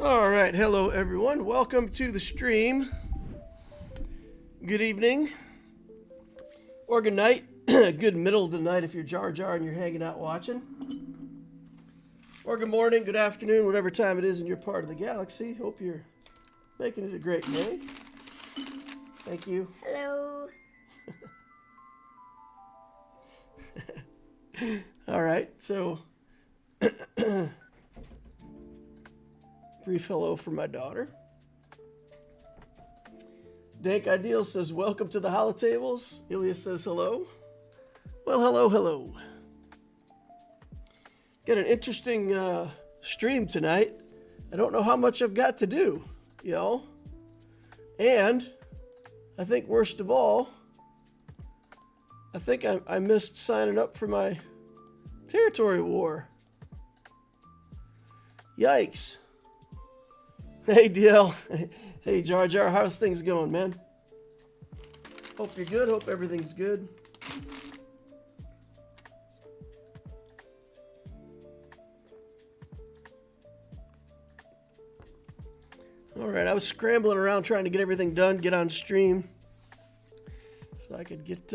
All right, hello everyone. Welcome to the stream. Good evening, or good night. Good middle of the night if you're Jar Jar and you're hanging out watching. Or good morning, good afternoon, whatever time it is in your part of the galaxy. Hope you're making it a great day. Thank you. Hello. All right, so brief hello from my daughter. Dank Ideal says, welcome to the Holotables. Ilya says hello. Well, hello, hello. Got an interesting stream tonight. I don't know how much I've got to do, y'all. And I think worst of all, I think I missed signing up for my territory war. Yikes. Hey, DL. Hey, Jar Jar. How's things going, man? Hope you're good. Hope everything's good. All right. I was scrambling around trying to get everything done, get on stream, so I could get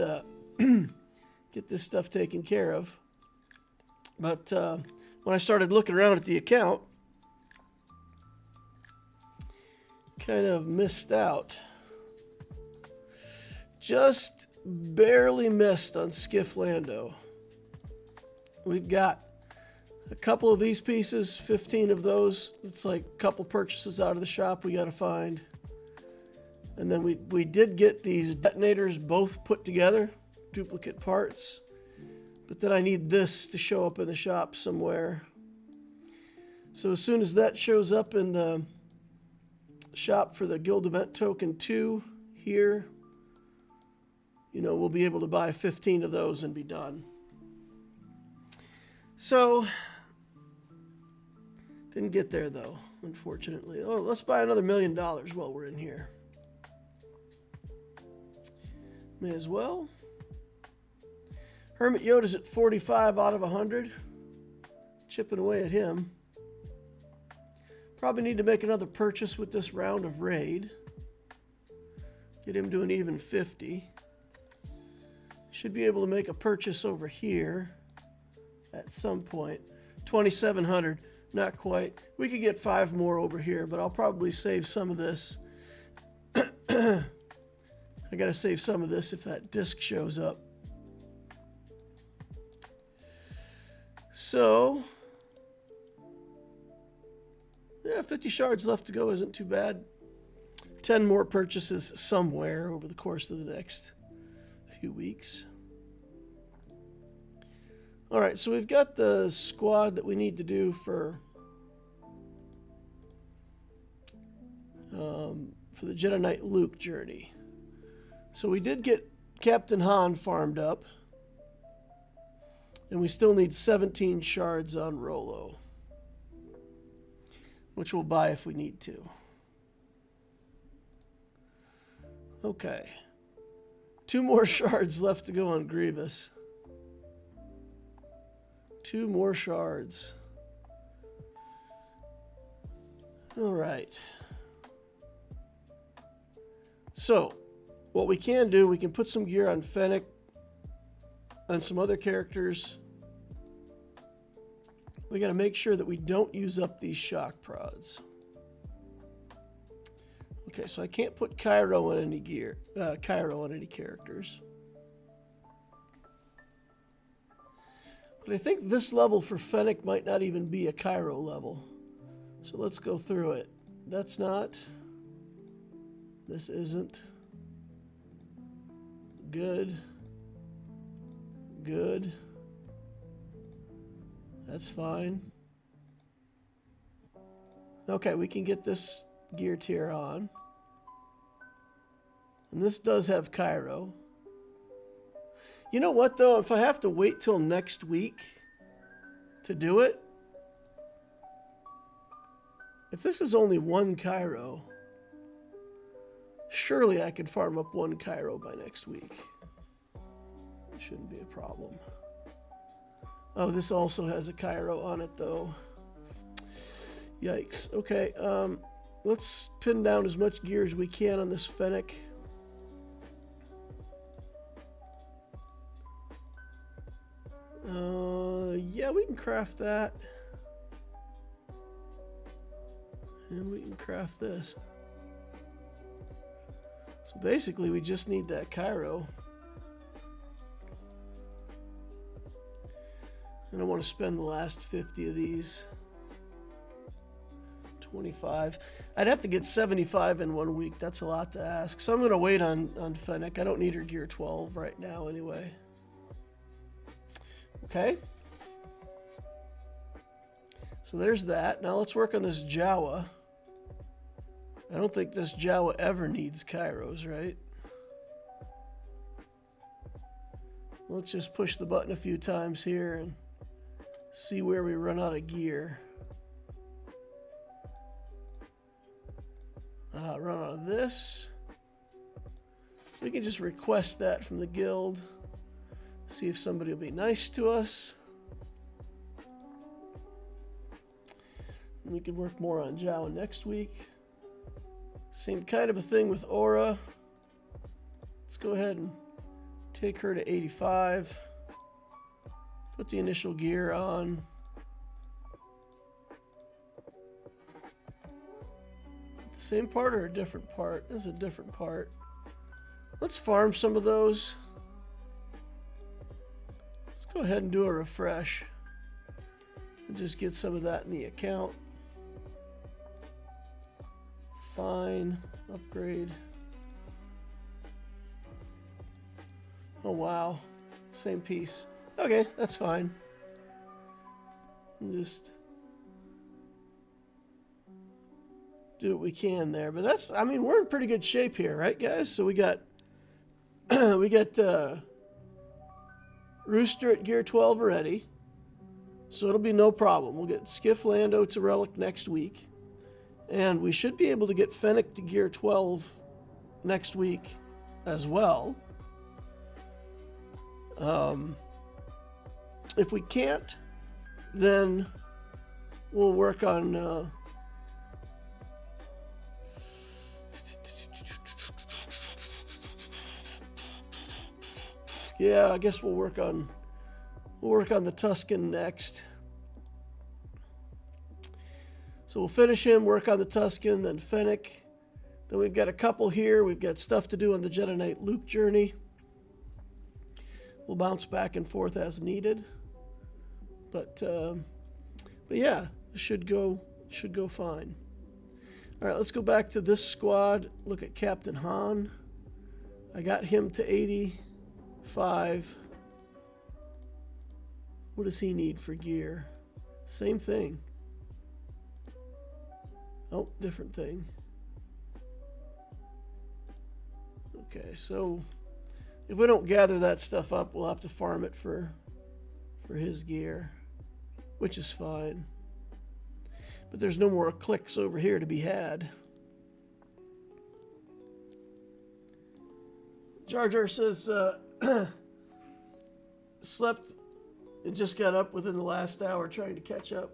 get this stuff taken care of. But when I started looking around at the account, kind of missed out. Just barely missed on Skiff Lando. We've got a couple of these pieces, 15 of those. It's like a couple purchases out of the shop we got to find. And then we did get these detonators both put together, duplicate parts. But then I need this to show up in the shop somewhere. So as soon as that shows up in the shop for the Guild Event Token 2 here, you know, we'll be able to buy 15 of those and be done. So, didn't get there though, unfortunately. Oh, let's buy another $1 million while we're in here. May as well. Hermit Yoda's at 45 out of 100. Chipping away at him. Probably need to make another purchase with this round of raid. Get him to an even 50. Should be able to make a purchase over here at some point. 2,700, not quite. We could get 5 more over here, but I'll probably save some of this. I gotta save some of this if that disc shows up. So, yeah, 50 shards left to go isn't too bad. 10 more purchases somewhere over the course of the next few weeks. All right, so we've got the squad that we need to do for the Jedi Knight Luke journey. So we did get Captain Han farmed up. And we still need 17 shards on Rolo, which we'll buy if we need to. Okay. 2 more shards left to go on Grievous. 2 more shards. All right. So, what we can do, we can put some gear on Fennec and some other characters. We got to make sure that we don't use up these shock prods. Okay, so I can't put Cairo on any gear, Cairo on any characters. But I think this level for Fennec might not even be a Cairo level. So let's go through it. That's not. This isn't. Good. Good. That's fine. Okay, we can get this gear tier on. And this does have Cairo. You know what, though? If I have to wait till next week to do it, if this is only 1 Cairo, surely I could farm up 1 Cairo by next week. It shouldn't be a problem. Oh, this also has a Cairo on it, though. Yikes. Okay, let's pin down as much gear as we can on this Fennec. Yeah, we can craft that. And we can craft this. So basically, we just need that Cairo. And I want to spend the last 50 of these. 25. I'd have to get 75 in 1 week. That's a lot to ask. So I'm going to wait on Fennec. I don't need her gear 12 right now anyway. Okay. So there's that. Now let's work on this Jawa. I don't think this Jawa ever needs Kairos, right? Let's just push the button a few times here and see where we run out of gear. Run out of this. We can just request that from the guild. See if somebody will be nice to us. We can work more on Jawa next week. Same kind of a thing with Aura. Let's go ahead and take her to 85. Put the initial gear on. Same part or a different part? This is a different part. Let's farm some of those. Let's go ahead and do a refresh. And just get some of that in the account. Fine. Upgrade. Oh wow. Same piece. Okay, that's fine. And just do what we can there. But that's, I mean, we're in pretty good shape here, right, guys? So we got Rooster at gear 12 already. So it'll be no problem. We'll get Skiff Lando to Relic next week. And we should be able to get Fennec to gear 12 next week as well. If we can't, then we'll work on yeah, I guess we'll work on the Tuscan next. So we'll finish him, work on the Tuscan, then Fennec. Then we've got a couple here. We've got stuff to do on the Jedi Knight Luke journey. We'll bounce back and forth as needed. But yeah, it should go fine. All right, let's go back to this squad. Look at Captain Han. I got him to 85. What does he need for gear? Same thing. Oh, different thing. Okay, so if we don't gather that stuff up, we'll have to farm it for his gear, which is fine. But there's no more clicks over here to be had. Jar Jar says, slept and just got up within the last hour trying to catch up.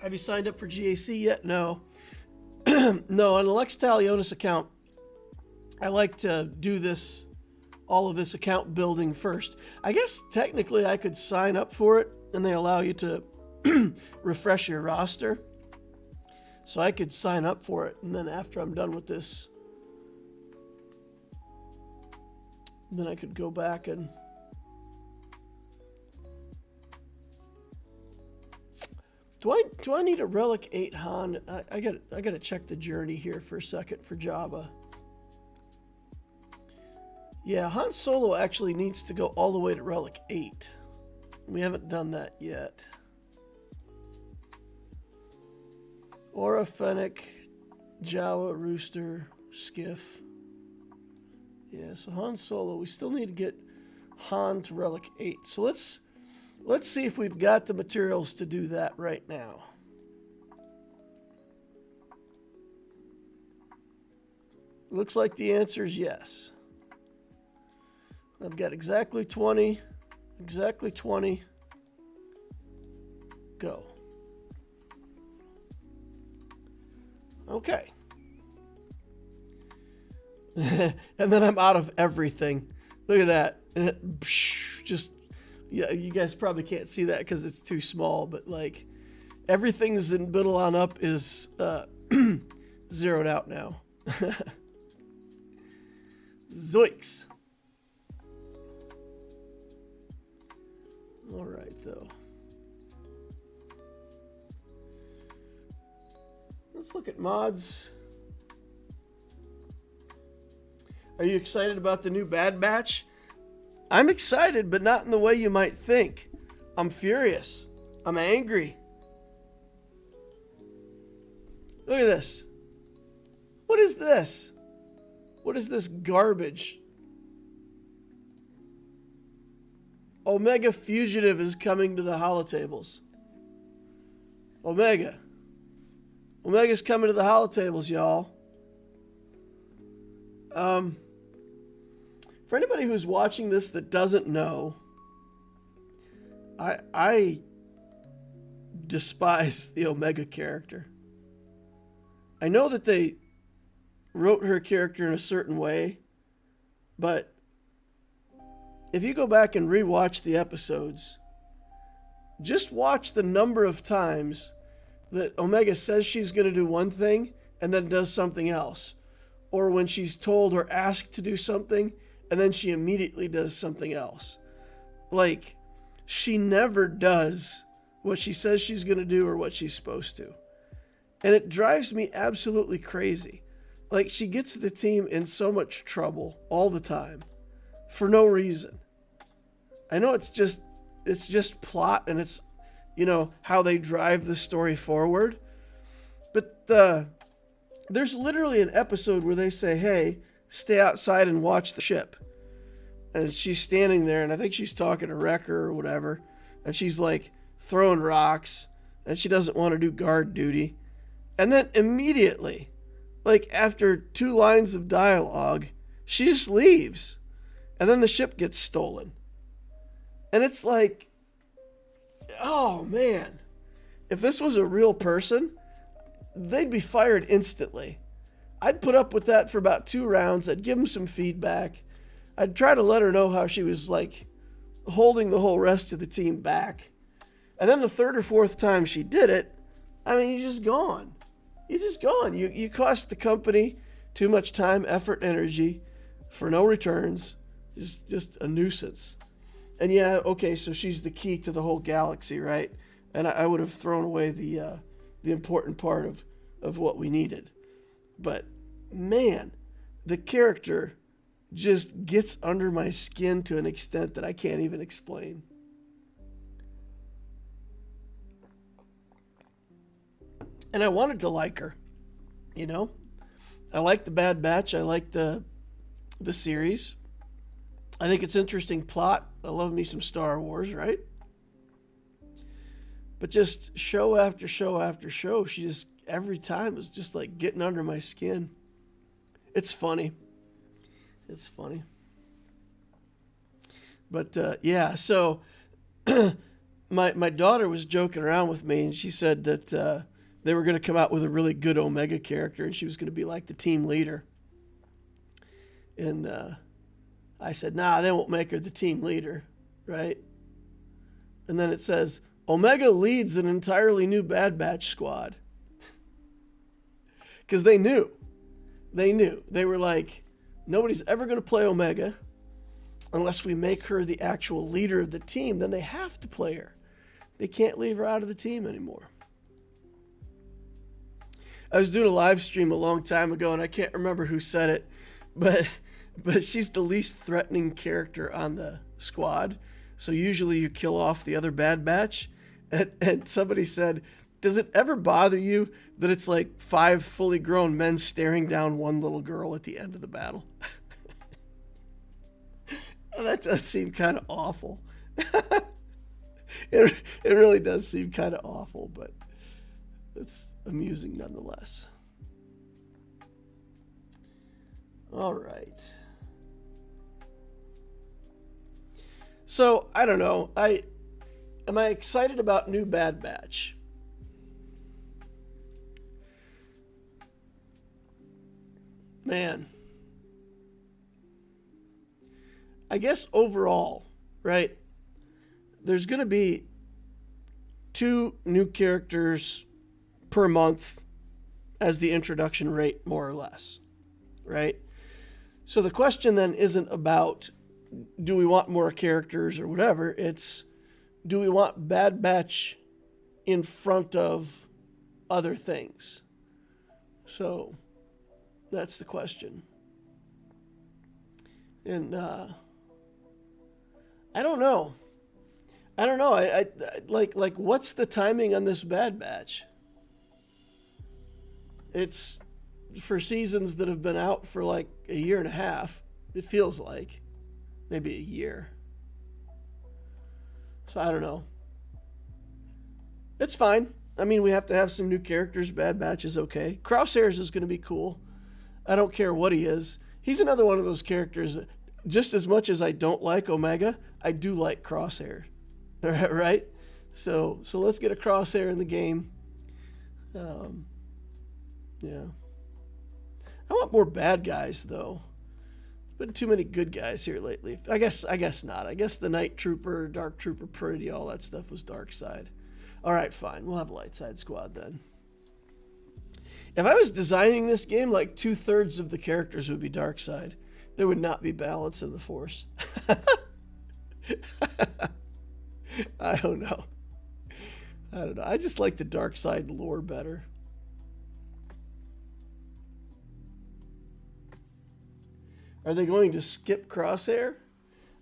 Have you signed up for GAC yet? No. No, on the Lex Talionis account, I like to do all of this account building first. I guess technically I could sign up for it and they allow you to refresh your roster. So I could sign up for it, and then after I'm done with this, then I could go back and do I need a Relic 8 Han? I gotta check the journey here for a second for Jabba. Yeah, Han Solo actually needs to go all the way to Relic 8. We haven't done that yet. Aura, Fennec, Jawa, Rooster, Skiff. Yeah, so Han Solo. We still need to get Han to Relic 8. So let's see if we've got the materials to do that right now. Looks like the answer is yes. I've got exactly 20, exactly 20. go. Okay. And then I'm out of everything. Look at that. Just, yeah, you guys probably can't see that because it's too small, but like everything's in middle on up is zeroed out now. Zoinks. All right, though. Let's look at mods. Are you excited about the new Bad Batch? I'm excited, but not in the way you might think. I'm furious. I'm angry. Look at this. What is this? What is this garbage? Omega Fugitive is coming to the holotables. Omega's coming to the holotables, y'all. For anybody who's watching this that doesn't know, I despise the Omega character. I know that they wrote her character in a certain way, but if you go back and rewatch the episodes, just watch the number of times that Omega says she's going to do one thing and then does something else. Or when she's told or asked to do something and then she immediately does something else. Like, she never does what she says she's going to do or what she's supposed to. And it drives me absolutely crazy. Like, she gets the team in so much trouble all the time for no reason. I know it's just plot and it's, you know, how they drive the story forward. But there's literally an episode where they say, hey, stay outside and watch the ship. And she's standing there, and I think she's talking to Wrecker or whatever. And she's like throwing rocks, and she doesn't want to do guard duty. And then immediately, like after 2 lines of dialogue, she just leaves. And then the ship gets stolen. And it's like, oh man, if this was a real person, they'd be fired instantly. I'd put up with that for about 2 rounds. I'd give them some feedback. I'd try to let her know how she was like holding the whole rest of the team back. And then the 3rd or 4th time she did it, I mean, you're just gone. You're just gone. You cost the company too much time, effort, energy for no returns. Just a nuisance. And yeah, okay, so she's the key to the whole galaxy, right? And I would have thrown away the important part of what we needed. But man, the character just gets under my skin to an extent that I can't even explain. And I wanted to like her, you know? I like the Bad Batch. I like the series. I think it's interesting plot. I love me some Star Wars, right? But just show after show after show, she just every time is just like getting under my skin. It's funny. It's funny. But yeah, so my daughter was joking around with me, and she said that they were going to come out with a really good Omega character, and she was going to be like the team leader. And I said, nah, they won't make her the team leader, right? And then it says, Omega leads an entirely new Bad Batch squad. Because they knew. They were like, nobody's ever going to play Omega unless we make her the actual leader of the team. Then they have to play her. They can't leave her out of the team anymore. I was doing a live stream a long time ago, and I can't remember who said it, but she's the least threatening character on the squad. So usually you kill off the other Bad Batch. And somebody said, does it ever bother you that it's like 5 fully grown men staring down one little girl at the end of the battle? That does seem kind of awful. It really does seem kind of awful, but it's amusing nonetheless. All right. So, I don't know. Am I excited about new Bad Batch? Man. I guess overall, right? There's going to be 2 new characters per month as the introduction rate, more or less, right? So the question then isn't about do we want more characters or whatever. It's do we want Bad Batch in front of other things? So that's the question. And I don't know. I like what's the timing on this Bad Batch? It's for seasons that have been out for like a year and a half. It feels like maybe a year. So I don't know. It's fine. I mean, we have to have some new characters. Bad Batch is okay. Crosshairs is going to be cool. I don't care what he is. He's another one of those characters that, just as much as I don't like Omega, I do like Crosshair. Right? So let's get a Crosshair in the game. Yeah. I want more bad guys, though. There's been too many good guys here lately. I guess not. I guess the Night Trooper, Dark Trooper, Pretty, all that stuff was Dark Side. All right, fine. We'll have a Light Side Squad then. If I was designing this game, like 2/3 of the characters would be Dark Side. There would not be balance in the Force. I don't know. I just like the Dark Side lore better. Are they going to skip Crosshair?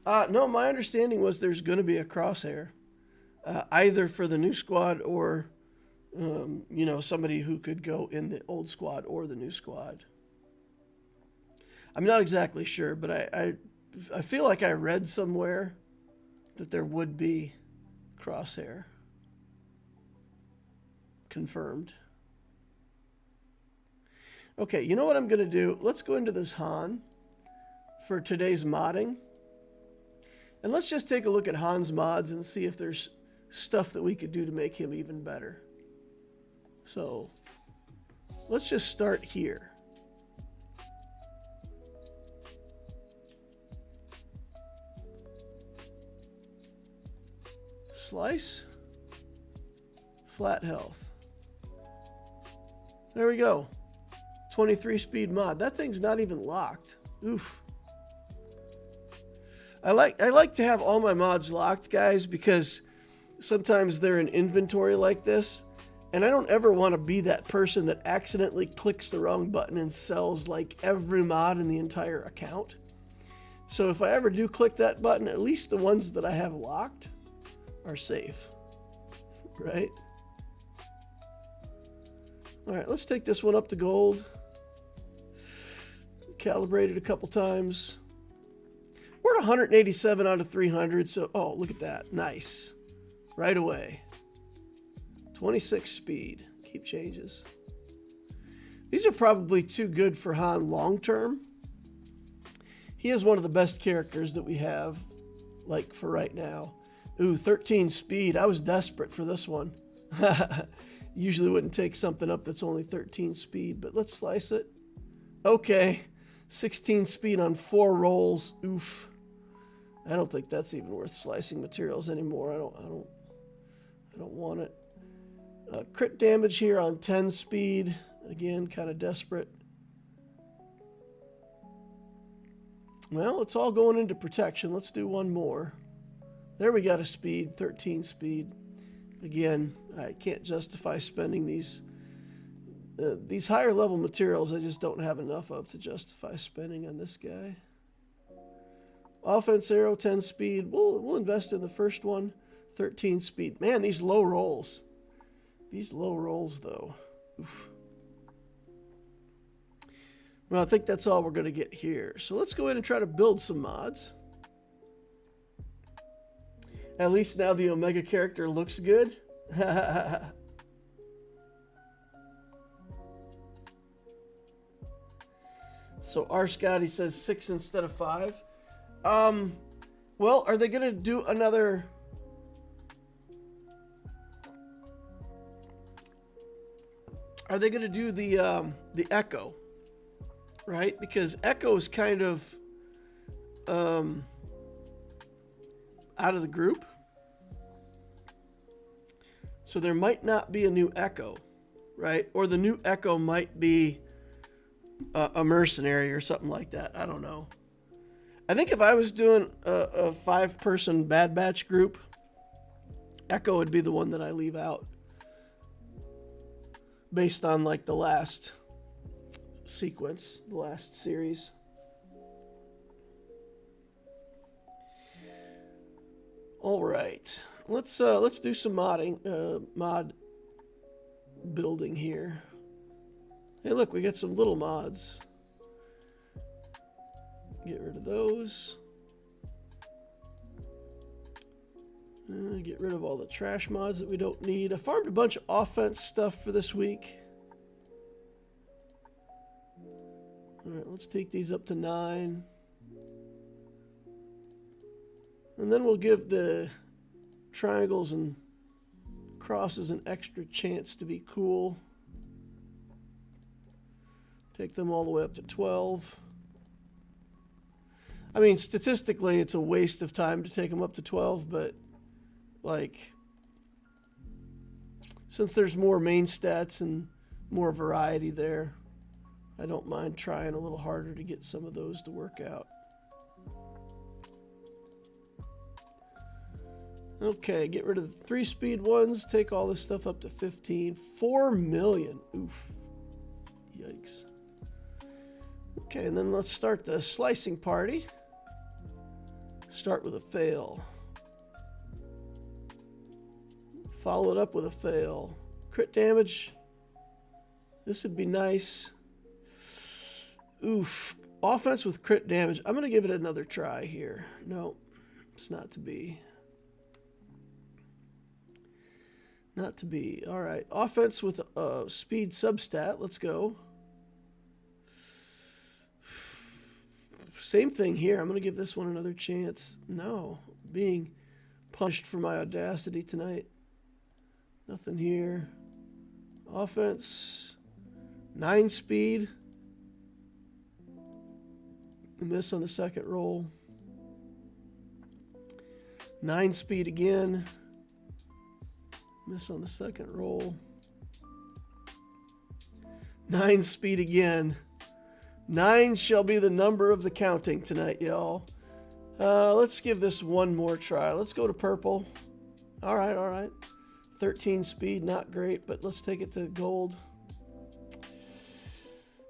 No, my understanding was there's going to be a Crosshair. Either for the new squad or, somebody who could go in the old squad or the new squad. I'm not exactly sure, but I feel like I read somewhere that there would be Crosshair. Confirmed. Okay, you know what I'm going to do? Let's go into this Han for today's modding. And let's just take a look at Han's mods and see if there's stuff that we could do to make him even better. So let's just start here. Slice. Flat health. There we go. 23 speed mod. That thing's not even locked. Oof. I like to have all my mods locked, guys, because sometimes they're in inventory like this, and I don't ever want to be that person that accidentally clicks the wrong button and sells like every mod in the entire account. So if I ever do click that button, at least the ones that I have locked are safe, right? All right, let's take this one up to gold. Calibrated a couple times. We're at 187 out of 300, so, oh, look at that. Nice. Right away. 26 speed. Keep changes. These are probably too good for Han long term. He is one of the best characters that we have, like, for right now. Ooh, 13 speed. I was desperate for this one. Usually wouldn't take something up that's only 13 speed, but let's slice it. Okay. 16 speed on 4 rolls. Oof. I don't think that's even worth slicing materials anymore. I don't want it. Crit damage here on 10 speed. Again, kind of desperate. Well, it's all going into protection. Let's do one more. There we got a speed, 13 speed. Again, I can't justify spending these higher level materials. I just don't have enough of to justify spending on this guy. Offense arrow, 10 speed. We'll invest in the first one, 13 speed. Man, these low rolls. These low rolls, though. Oof. Well, I think that's all we're going to get here. So let's go in and try to build some mods. At least now the Omega character looks good. So R. Scotty says 6 instead of 5. Well, are they going to do another are they going to do the echo, right? Because echo is kind of out of the group. So there might not be a new echo, right? Or the new echo might be a mercenary or something like that. I don't know. I think if I was doing a 5-person Bad Batch group, echo would be the one that I leave out, based on like the last sequence, the last series. All right, let's do some modding, mod building here. Hey, look, we got some little mods. Get rid of those. Get rid of all the trash mods that we don't need. I farmed a bunch of offense stuff for this week. All right, let's take these up to 9. And then we'll give the triangles and crosses an extra chance to be cool. Take them all the way up to 12. I mean, statistically, it's a waste of time to take them up to 12, but, like, since there's more main stats and more variety there, I don't mind trying a little harder to get some of those to work out. Okay, get rid of the 3-speed ones, take all this stuff up to 15. 4 million. Oof. Yikes. Okay, and then let's start the slicing party. Start with a fail. Follow it up with a fail. Crit damage. This would be nice. Oof. Offense with crit damage. I'm going to give it another try here. No, it's not to be. Not to be. All right. Offense with speed substat. Let's go. Same thing here. I'm going to give this one another chance. No. Being punished for my audacity tonight. Nothing here. Offense. 9 speed. Miss on the second roll. 9 speed again. Miss on the second roll. 9 speed again. 9 shall be the number of the counting tonight, y'all. Let's give this one more try. Let's go to purple. All right, all right. 13 speed, not great, but let's take it to gold.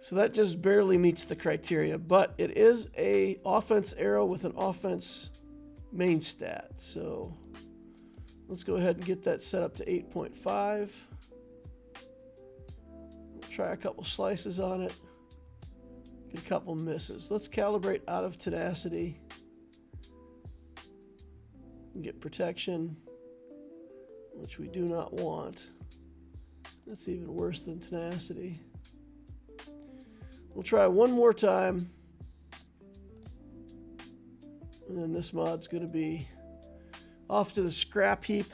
So that just barely meets the criteria, but it is a offense arrow with an offense main stat. So let's go ahead and get that set up to 8.5. Try a couple slices on it. Get a couple misses. Let's calibrate out of tenacity. Get protection, which we do not want. That's even worse than tenacity. We'll try one more time. And then this mod's going to be off to the scrap heap.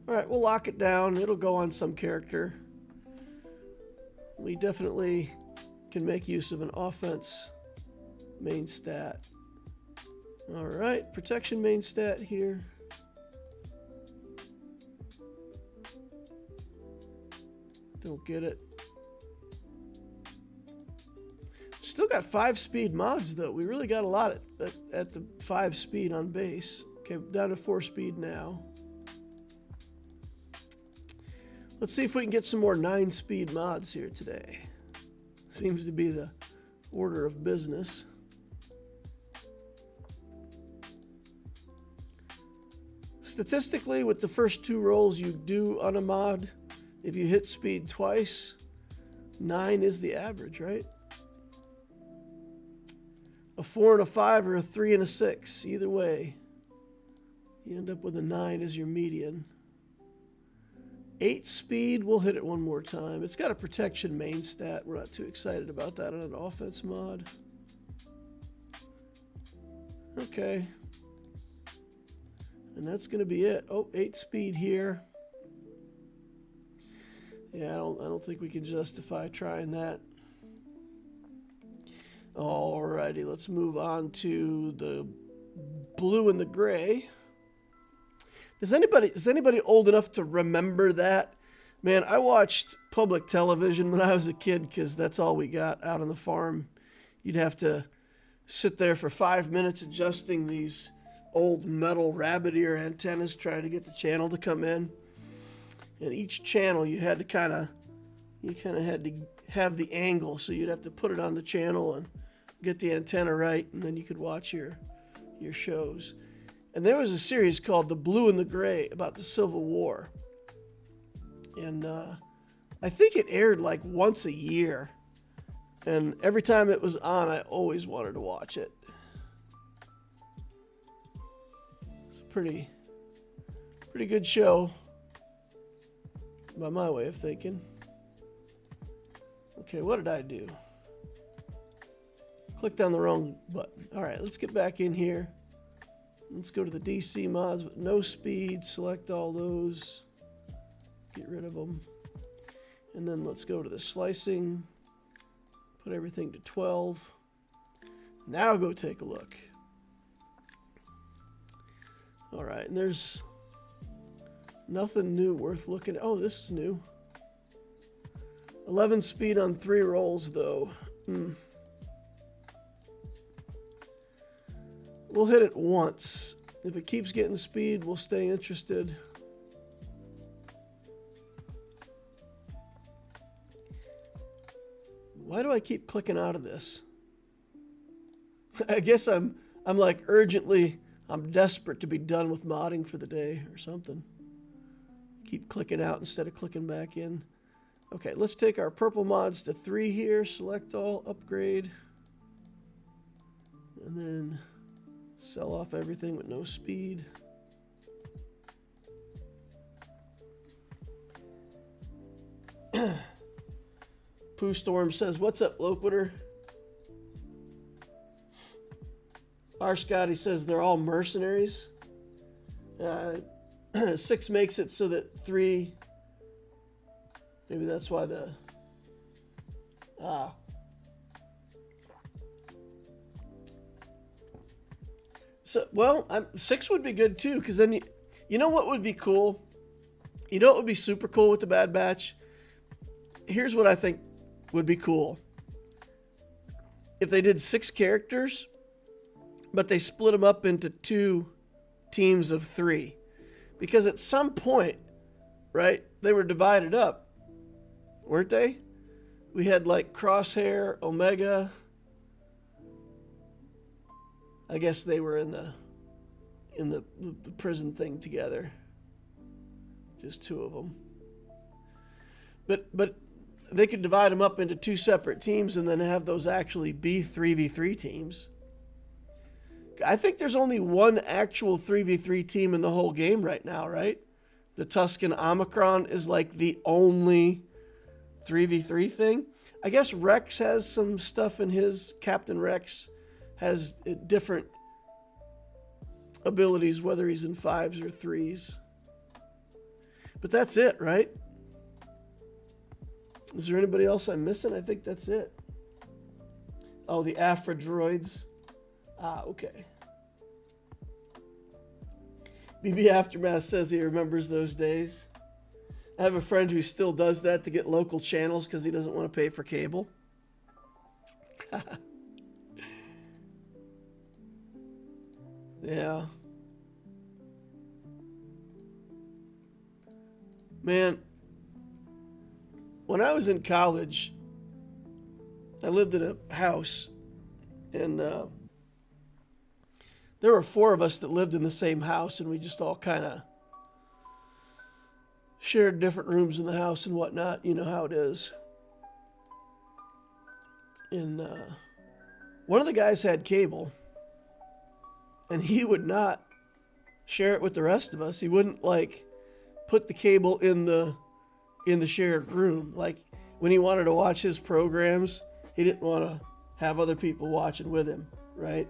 All right, we'll lock it down. It'll go on some character. We definitely can make use of an offense main stat. All right, protection main stat here. Don't get it. Still got 5 speed mods though. We really got a lot at the 5 speed on base. Okay, down to 4 speed now. Let's see if we can get some more 9 speed mods here today. Seems to be the order of business. Statistically, with the first 2 rolls you do on a mod, if you hit speed twice, 9 is the average, right? A 4 and a 5 or a 3 and a 6, either way. You end up with a 9 as your median. 8 speed, we'll hit it one more time. It's got a protection main stat. We're not too excited about that on an offense mod. Okay. And that's going to be it. Oh, 8 speed here. Yeah, I don't think we can justify trying that. Alrighty, let's move on to the blue and the gray. Is anybody old enough to remember that? Man, I watched public television when I was a kid because that's all we got out on the farm. You'd have to sit there for 5 minutes adjusting these old metal rabbit ear antennas trying to get the channel to come in. And each channel you kind of had to have the angle, so you'd have to put it on the channel and get the antenna right, and then you could watch your shows. And there was a series called The Blue and the Gray about the Civil War. And I think it aired like once a year. And every time it was on, I always wanted to watch it. It's a pretty good show, by my way of thinking. Okay, what did I do? Clicked on the wrong button. All right, let's get back in here. Let's go to the DC mods with no speed. Select all those. Get rid of them. And then let's go to the slicing. Put everything to 12. Now go take a look. All right, and there's nothing new worth looking at. Oh, this is new. 11 speed on 3 rolls, though. We'll hit it once. If it keeps getting speed, we'll stay interested. Why do I keep clicking out of this? I guess I'm like I'm desperate to be done with modding for the day or something. Keep clicking out instead of clicking back in. Okay, let's take our purple mods to 3 here. Select all, upgrade. And then sell off everything with no speed. Pooh Storm says, "What's up, Loquitur?" R. Scotty says they're all mercenaries. 6 makes it so that 3... Maybe that's why the... So, well, 6 would be good too, because then you know what would be cool? You know what would be super cool with the Bad Batch? Here's what I think would be cool. If they did 6 characters, but they split them up into 2 teams of 3. Because at some point, right, they were divided up, weren't they? We had like Crosshair, Omega. I guess they were in the prison thing together. Just 2 of them. But they could divide them up into 2 separate teams and then have those actually be 3v3 teams. I think there's only one actual 3v3 team in the whole game right now, right? The Tusken Omicron is like the only 3v3 thing. I guess Rex has some stuff in his. Captain Rex has different abilities, whether he's in 5s or 3s. But that's it, right? Is there anybody else I'm missing? I think that's it. Oh, the Afra droids. Okay. BB Aftermath says he remembers those days. I have a friend who still does that to get local channels because he doesn't want to pay for cable. Yeah. Man, when I was in college, I lived in a house, and there were 4 of us that lived in the same house, and we just all kind of shared different rooms in the house and whatnot. You know how it is. And one of the guys had cable, and he would not share it with the rest of us. He wouldn't like put the cable in the shared room. Like when he wanted to watch his programs, he didn't want to have other people watching with him, right?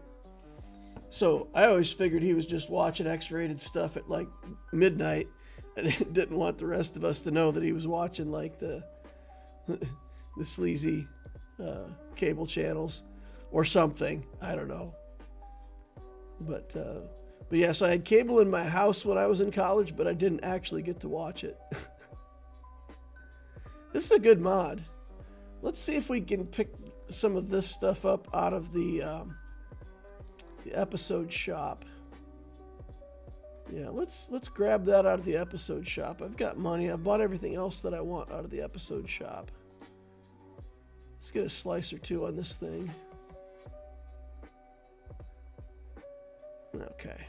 So I always figured he was just watching X-rated stuff at like midnight, and didn't want the rest of us to know that he was watching like the sleazy cable channels or something. I don't know. But yeah, so I had cable in my house when I was in college, but I didn't actually get to watch it. This is a good mod. Let's see if we can pick some of this stuff up out of the episode shop. Yeah, let's grab that out of the episode shop. I've got money. I've bought everything else that I want out of the episode shop. Let's get a slice or two on this thing. Okay.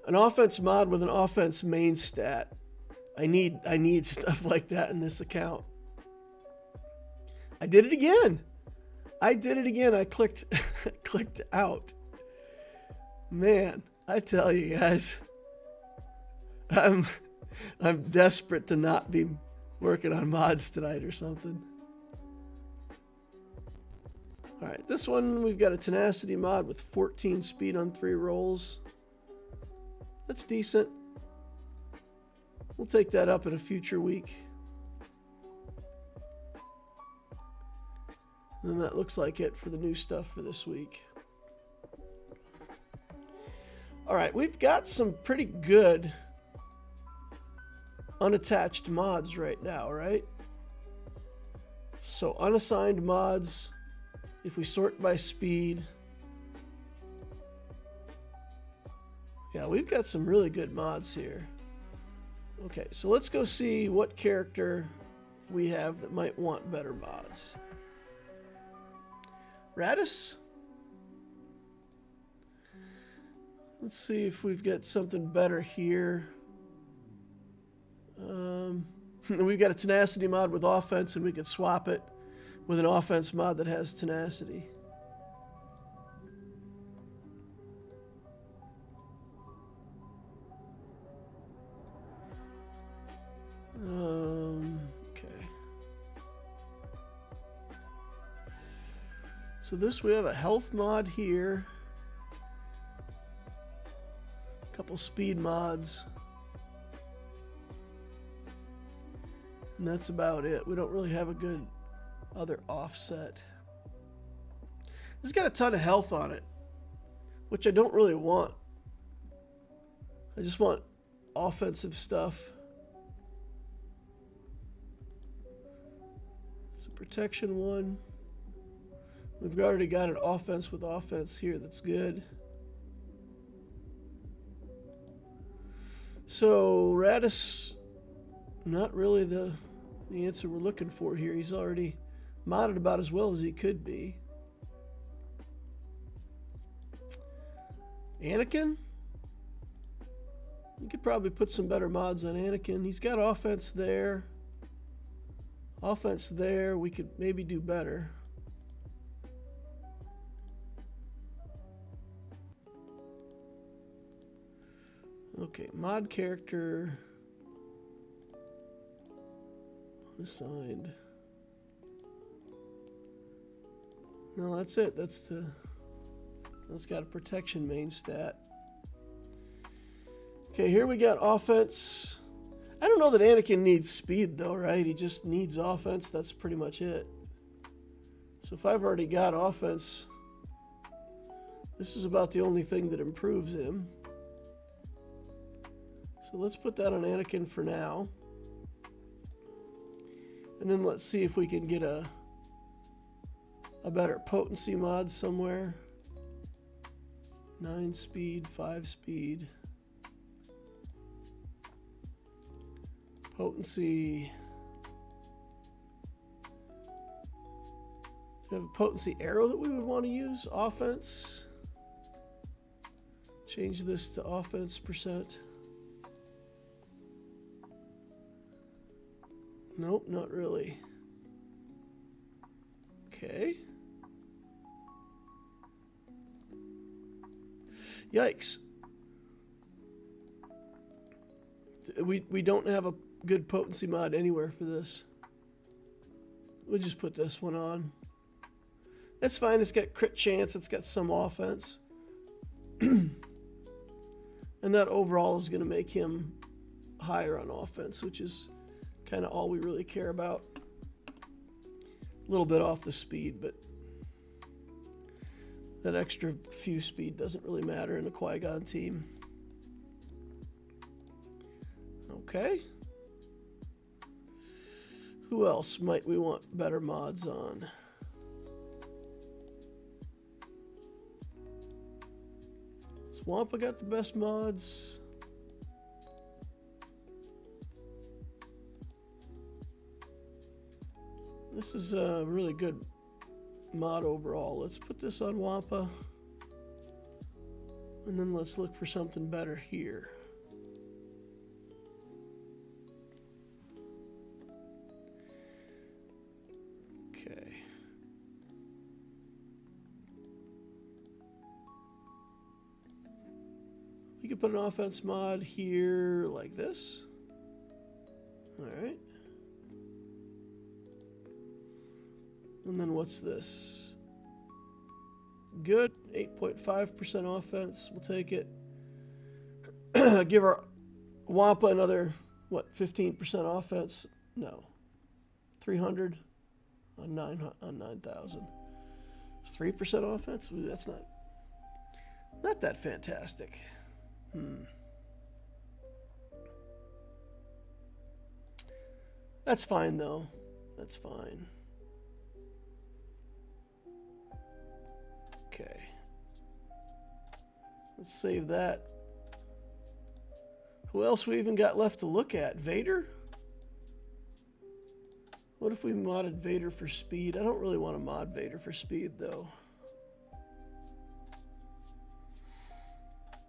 An offense mod with an offense main stat. I need stuff like that in this account. I did it again. I clicked clicked out. Man, I tell you guys, I'm desperate to not be working on mods tonight or something. All right, this one we've got a tenacity mod with 14 speed on 3 rolls. That's decent. We'll take that up in a future week. And that looks like it for the new stuff for this week. All right, we've got some pretty good unattached mods right now, right? So unassigned mods, if we sort by speed. Yeah, we've got some really good mods here. Okay, so let's go see what character we have that might want better mods. Radis? Let's see if we've got something better here. We've got a tenacity mod with offense, and we could swap it with an offense mod that has tenacity. Okay. So this, we have a health mod here. A couple speed mods. And that's about it. We don't really have a good other offset. It's got a ton of health on it, which I don't really want. I just want offensive stuff. It's a protection one. We've already got an offense with offense here that's good. So Radis, not really the answer we're looking for here. He's already modded about as well as he could be. Anakin? You could probably put some better mods on Anakin. He's got offense there. Offense there. We could maybe do better. Okay, mod character. Unassigned. No, that's it. That's got a protection main stat. Okay, here we got offense. I don't know that Anakin needs speed though, right? He just needs offense. That's pretty much it. So if I've already got offense, this is about the only thing that improves him. So let's put that on Anakin for now. And then let's see if we can get a better potency mod somewhere. 9 speed, 5 speed. Potency. Do we have a potency arrow that we would want to use? Offense. Change this to offense percent. Nope, not really. Okay. Yikes. We don't have a good potency mod anywhere for this. We'll just put this one on. It's fine. It's got crit chance. It's got some offense. And that overall is going to make him higher on offense, which is kind of all we really care about. A little bit off the speed, but that extra few speed doesn't really matter in a Qui-Gon team. Okay. Who else might we want better mods on? Wampa got the best mods. This is a really good mod overall. Let's put this on Wampa. And then let's look for something better here. Okay. You could put an offense mod here like this. All right. And then what's this? Good. 8.5% offense. We'll take it. Give our Wampa another, what, 15% offense? No. 300 on 9,000. 3% offense? Ooh, that's not that fantastic. That's fine though. That's fine. Okay. Let's save that. Who else we even got left to look at? Vader? What if we modded Vader for speed? I don't really want to mod Vader for speed though.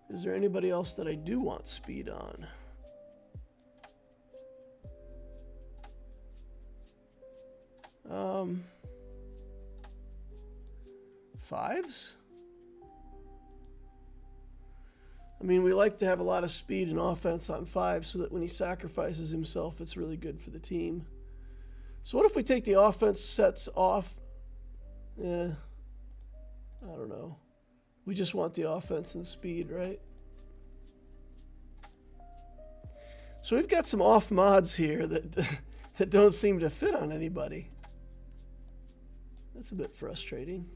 Is there anybody else that I do want speed on? Fives? I mean, we like to have a lot of speed and offense on fives so that when he sacrifices himself, it's really good for the team. So what if we take the offense sets off? I don't know. We just want the offense and speed, right? So we've got some off mods here that don't seem to fit on anybody. That's a bit frustrating.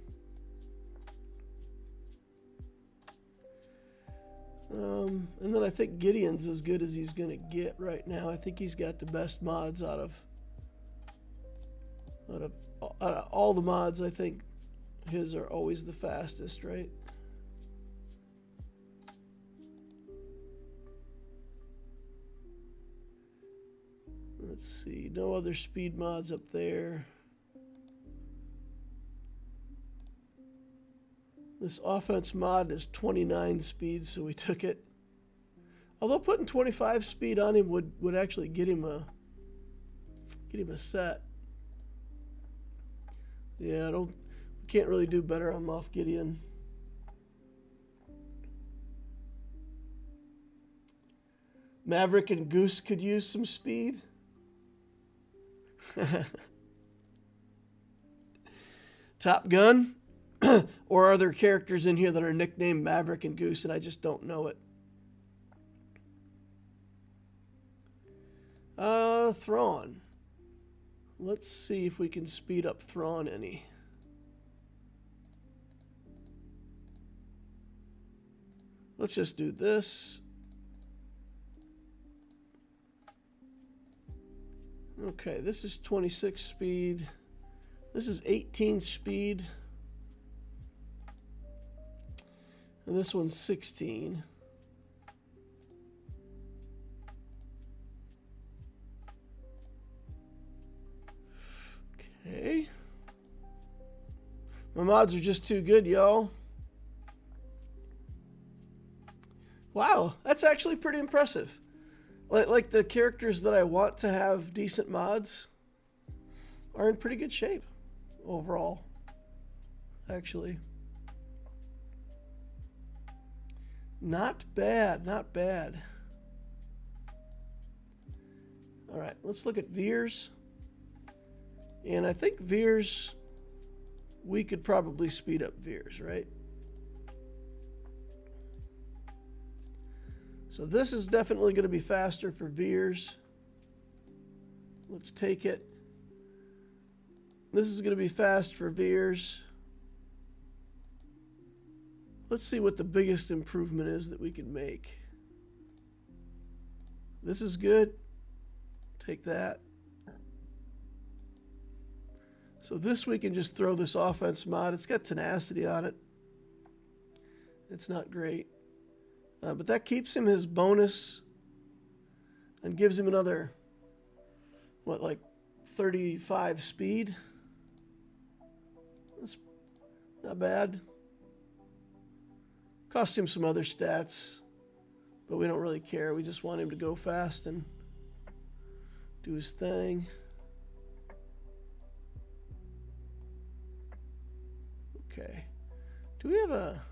And then I think Gideon's as good as he's going to get right now. I think he's got the best mods out of all the mods. I think his are always the fastest, right? Let's see, no other speed mods up there. This offense mod is 29 speed, so we took it. Although putting 25 speed on him would actually get him a set. Yeah, we can't really do better on Moff Gideon. Maverick and Goose could use some speed. Top Gun? Or are there characters in here that are nicknamed Maverick and Goose and I just don't know it? Thrawn. Let's see if we can speed up Thrawn any. Let's just do this. Okay, this is 26 speed. This is 18 speed. And this one's 16. Okay. My mods are just too good, y'all. Wow, that's actually pretty impressive. Like the characters that I want to have decent mods are in pretty good shape overall, actually. Not bad, not bad. All right, let's look at Veers. And I think Veers we could probably speed up Veers, right? So this is definitely going to be faster for Veers. Let's take it. This is going to be fast for Veers. Let's see what the biggest improvement is that we can make. This is good. Take that. So this we can just throw this offense mod. It's got tenacity on it. It's not great. But that keeps him his bonus and gives him another, what, like 35 speed? That's not bad. Cost him some other stats, but we don't really care. We just want him to go fast and do his thing. Okay. Do we have a...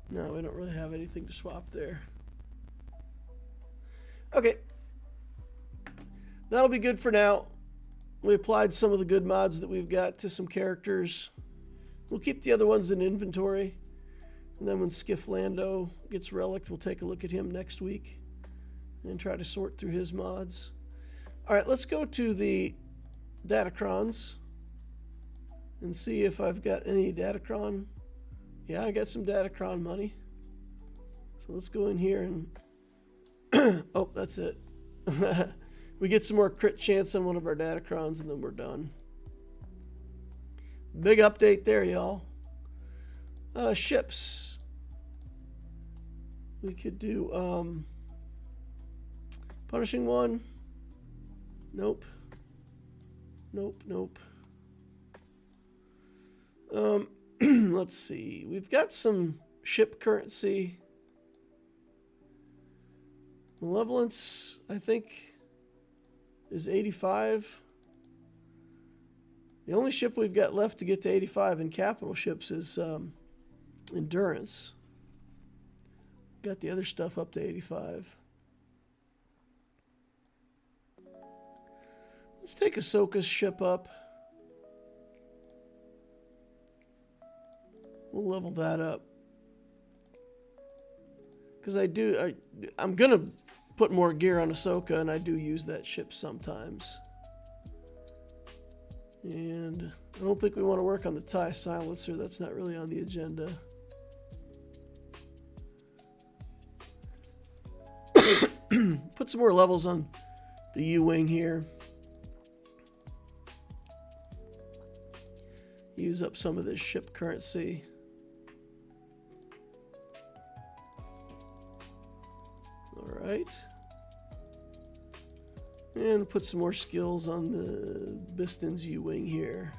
No, we don't really have anything to swap there. Okay. That'll be good for now. We applied some of the good mods that we've got to some characters. We'll keep the other ones in inventory. And then when Skiff Lando gets relicked, we'll take a look at him next week and try to sort through his mods. All right, let's go to the Datacrons and see if I've got any Datacron. Yeah, I got some Datacron money. So let's go in here and... oh, that's it. We get some more crit chance on one of our Datacrons and then we're done. Big update there, y'all. Ships. We could do punishing one. Nope. Nope, nope. Let's see. We've got some ship currency. Malevolence, I think, is 85. The only ship we've got left to get to 85 in capital ships is Endurance. Got the other stuff up to 85. Let's take Ahsoka's ship up. We'll level that up. Because I'm going to put more gear on Ahsoka, and I do use that ship sometimes. And I don't think we want to work on the TIE silencer. That's not really on the agenda. Put some more levels on the U-Wing here. Use up some of this ship currency. Alright. And put some more skills on the Biston's U-Wing here.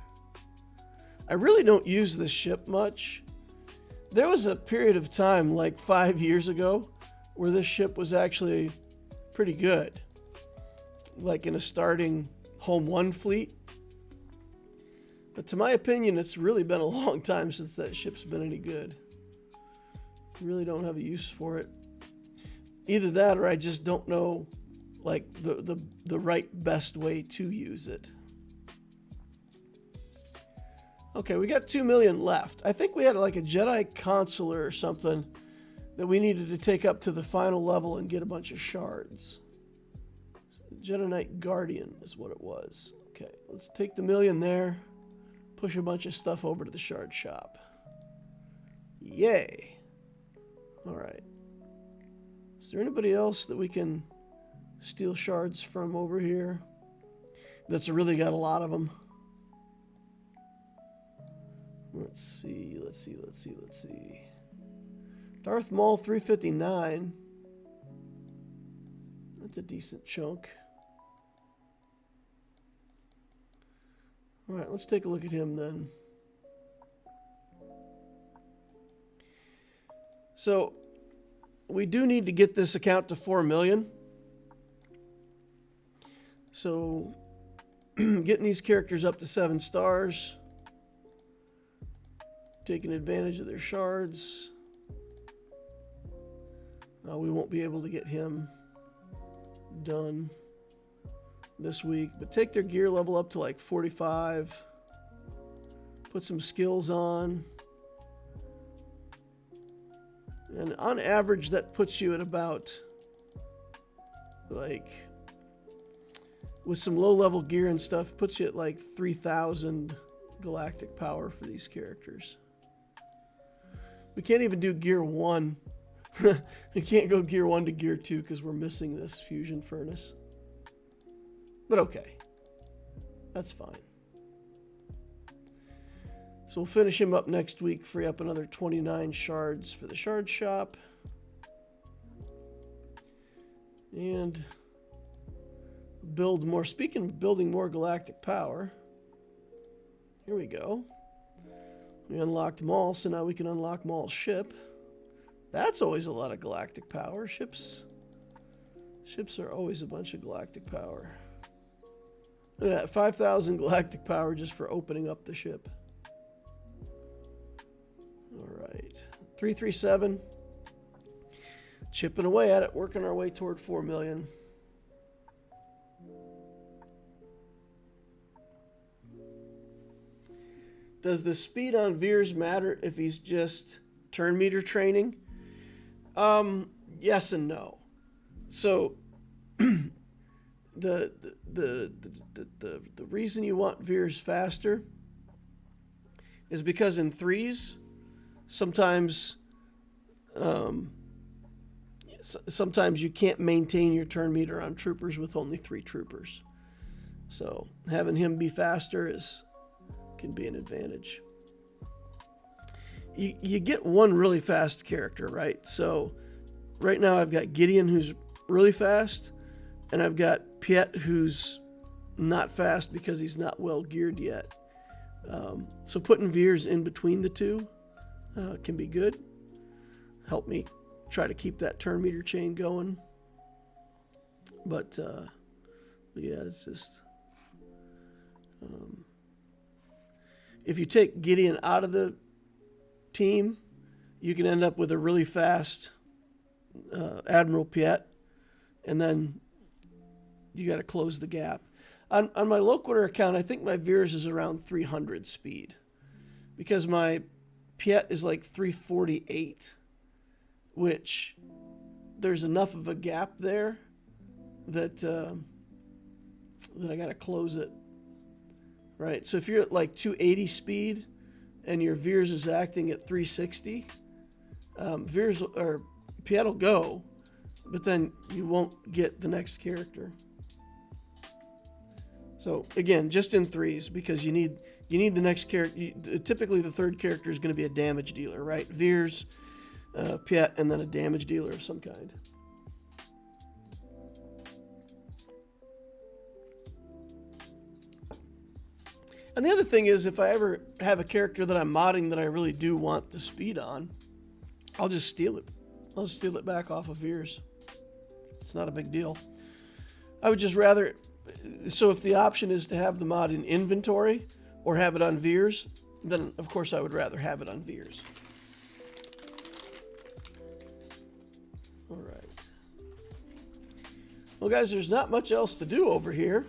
I really don't use this ship much. There was a period of time, like 5 years ago, where this ship was actually pretty good. Like in a starting Home 1 fleet. But to my opinion, it's really been a long time since that ship's been any good. I really don't have a use for it. Either that or I just don't know like the right best way to use it. Okay, we got 2 million left. I think we had like a Jedi Consular or something that we needed to take up to the final level and get a bunch of shards. Jedi Knight Guardian is what it was. Okay, let's take the million there. Push a bunch of stuff over to the shard shop. Yay. Alright. Is there anybody else that we can steal shards from over here? That's really got a lot of them. Let's see. Darth Maul 359. That's a decent chunk. All right, let's take a look at him then. So, we do need to get this account to 4 million. So, getting these characters up to 7 stars. Taking advantage of their shards. We won't be able to get him done this week, but take their gear level up to like 45. put some skills on. And on average, that puts you at about, like, with some low-level gear and stuff, puts you at like 3,000 galactic power for these characters. We can't even do gear 1. We can't go gear 1 to gear 2 because we're missing this fusion furnace. But okay. That's fine. So we'll finish him up next week, free up another 29 shards for the shard shop. And build more. Speaking of building more galactic power, here we go. We unlocked Maul, so now we can unlock Maul's ship. That's always a lot of galactic power. Ships are always a bunch of galactic power. Look at that, 5,000 galactic power just for opening up the ship. All right, 337. Chipping away at it, working our way toward 4 million. Does the speed on Veers matter if he's just turn meter training? Yes and no. So the reason you want Veers faster is because in threes, sometimes you can't maintain your turn meter on troopers with only 3 troopers. So having him be faster can be an advantage. You get one really fast character, right? So right now I've got Gideon, who's really fast, and I've got Piet, who's not fast because he's not well geared yet. So putting Veers in between the two can be good. Help me try to keep that turn meter chain going. But yeah, it's just if you take Gideon out of the team, you can end up with a really fast Admiral Piet, and then you got to close the gap. On my Loquitur account, I think my Veers is around 300 speed, because my Piet is like 348, which there's enough of a gap there that I got to close it. Right, so if you're at like 280 speed and your Veers is acting at 360, Veers or Piet will go, but then you won't get the next character. So again, just in threes, because you need the next character. Typically, the third character is going to be a damage dealer, right? Veers, Piet, and then a damage dealer of some kind. And the other thing is, if I ever have a character that I'm modding that I really do want the speed on, I'll just steal it. I'll just steal it back off of Veers. It's not a big deal. I would just rather... So if the option is to have the mod in inventory or have it on Veers, then of course I would rather have it on Veers. All right. Well, guys, there's not much else to do over here.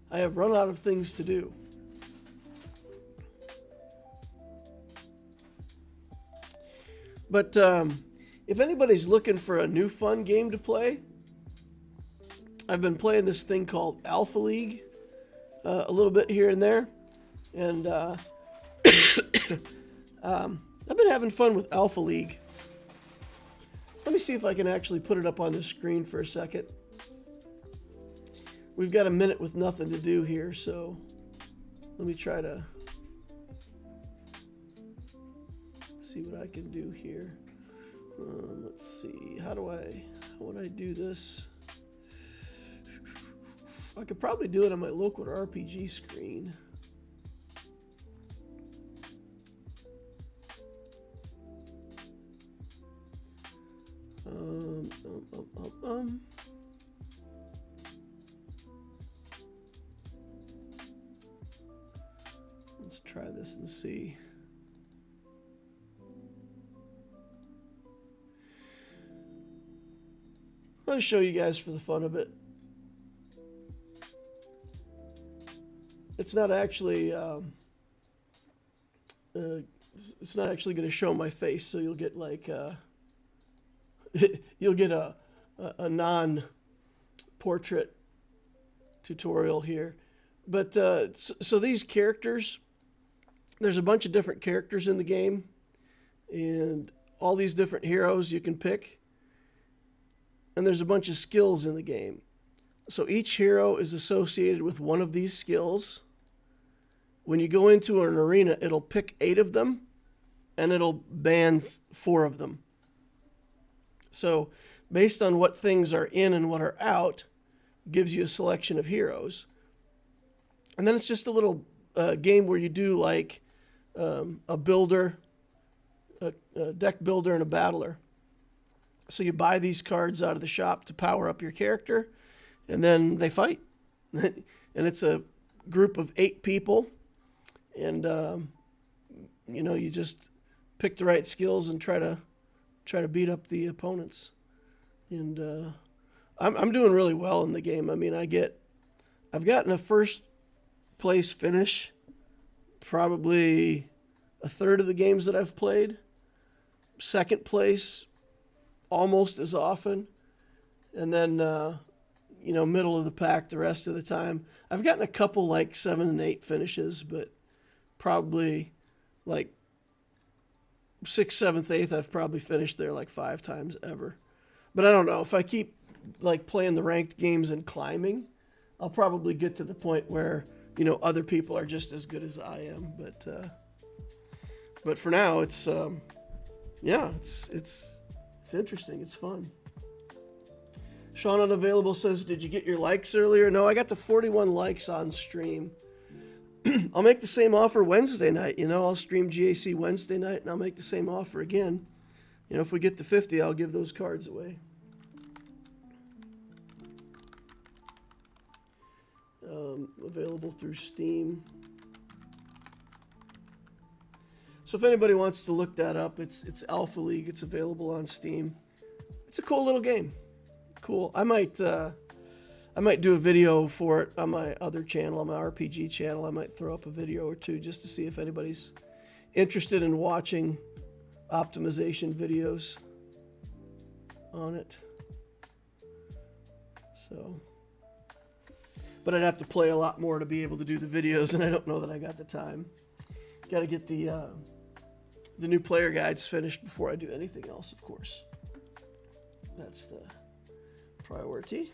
I have run out of things to do. But if anybody's looking for a new fun game to play, I've been playing this thing called Alpha League a little bit here and there. And I've been having fun with Alpha League. Let me see if I can actually put it up on the screen for a second. We've got a minute with nothing to do here, so let me try to see what I can do here. Let's see, how would I do this? I could probably do it on my Loquitur RPG screen. Let's try this and see. I'll show you guys for the fun of it. It's not actually it's not actually going to show my face, so you'll get like you'll get a non-portrait tutorial here. But so these characters, there's a bunch of different characters in the game, and all these different heroes you can pick, and there's a bunch of skills in the game. So each hero is associated with one of these skills. When you go into an arena, it'll pick 8 of them, and it'll ban 4 of them. So based on what things are in and what are out, gives you a selection of heroes. And then it's just a little game where you do like a builder, a deck builder, and a battler. So you buy these cards out of the shop to power up your character, and then they fight. And it's a group of 8 people, and you know, you just pick the right skills and try to beat up the opponents. And I'm doing really well in the game. I mean, I've gotten a first place finish probably a third of the games that I've played. Second place almost as often. And then, you know, middle of the pack the rest of the time. I've gotten a couple like 7 and 8 finishes, but probably like 6th, 7th, 8th, I've probably finished there like 5 times ever. But I don't know, if I keep like playing the ranked games and climbing, I'll probably get to the point where, you know, other people are just as good as I am. But for now, it's yeah, it's interesting. It's fun. Sean Unavailable says, did you get your likes earlier? No, I got the 41 likes on stream. I'll make the same offer Wednesday night. You know, I'll stream GAC Wednesday night, and I'll make the same offer again. You know, if we get to 50, I'll give those cards away. Available through Steam. So if anybody wants to look that up, it's Alpha League. It's available on Steam. It's a cool little game. Cool. I might do a video for it on my other channel, on my RPG channel. I might throw up a video or two just to see if anybody's interested in watching optimization videos on it. So, but I'd have to play a lot more to be able to do the videos, and I don't know that I got the time. Got to get the new player guides finished before I do anything else, of course. That's the priority.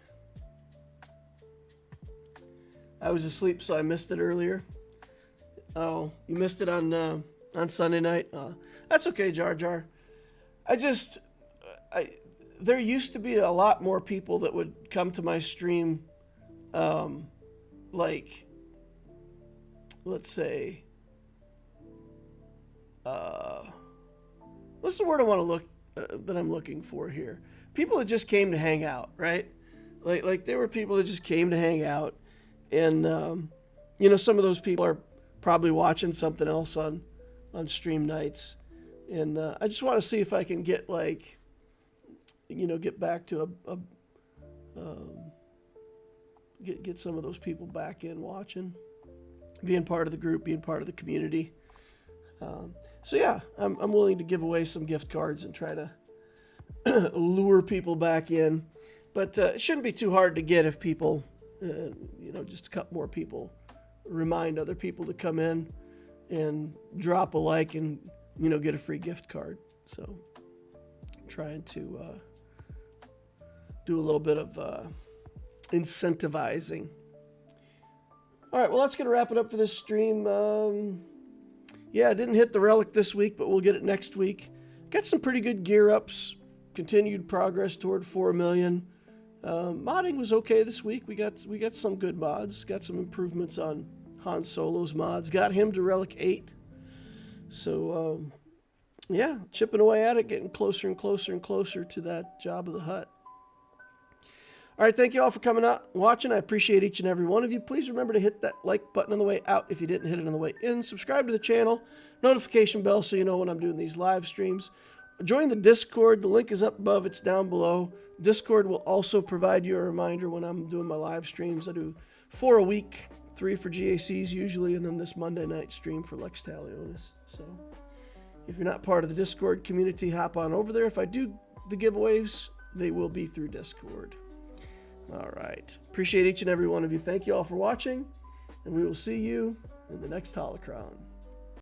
I was asleep, so I missed it earlier. Oh, you missed it on Sunday night? That's okay, Jar Jar. There used to be a lot more people that would come to my stream, like, let's say, what's the word I want to look that I'm looking for here? People that just came to hang out, right? Like there were people that just came to hang out, and you know, some of those people are probably watching something else on stream nights, and I just want to see if I can get, like, you know, get back to get some of those people back in watching, being part of the group, being part of the community. So yeah, I'm willing to give away some gift cards and try to lure people back in, but it shouldn't be too hard to get if people, you know, just a couple more people remind other people to come in and drop a like and, you know, get a free gift card. So I'm trying to do a little bit of incentivizing. All right, well, that's going to wrap it up for this stream. Yeah, I didn't hit the relic this week, but we'll get it next week. Got some pretty good gear ups, continued progress toward 4 million. Modding was okay this week. We got some good mods, got some improvements on Han Solo's mods, got him to relic 8. So, yeah, chipping away at it, getting closer and closer and closer to that Jabba the Hutt. All right, thank you all for coming out, watching. I appreciate each and every one of you. Please remember to hit that like button on the way out if you didn't hit it on the way in. Subscribe to the channel, notification bell so you know when I'm doing these live streams. Join the Discord. The link is up above. It's down below. Discord will also provide you a reminder when I'm doing my live streams. I do 4 a week, 3 for GACs usually, and then this Monday night stream for Lex Talionis. So if you're not part of the Discord community, hop on over there. If I do the giveaways, they will be through Discord. All right. Appreciate each and every one of you. Thank you all for watching, and we will see you in the next Holocron.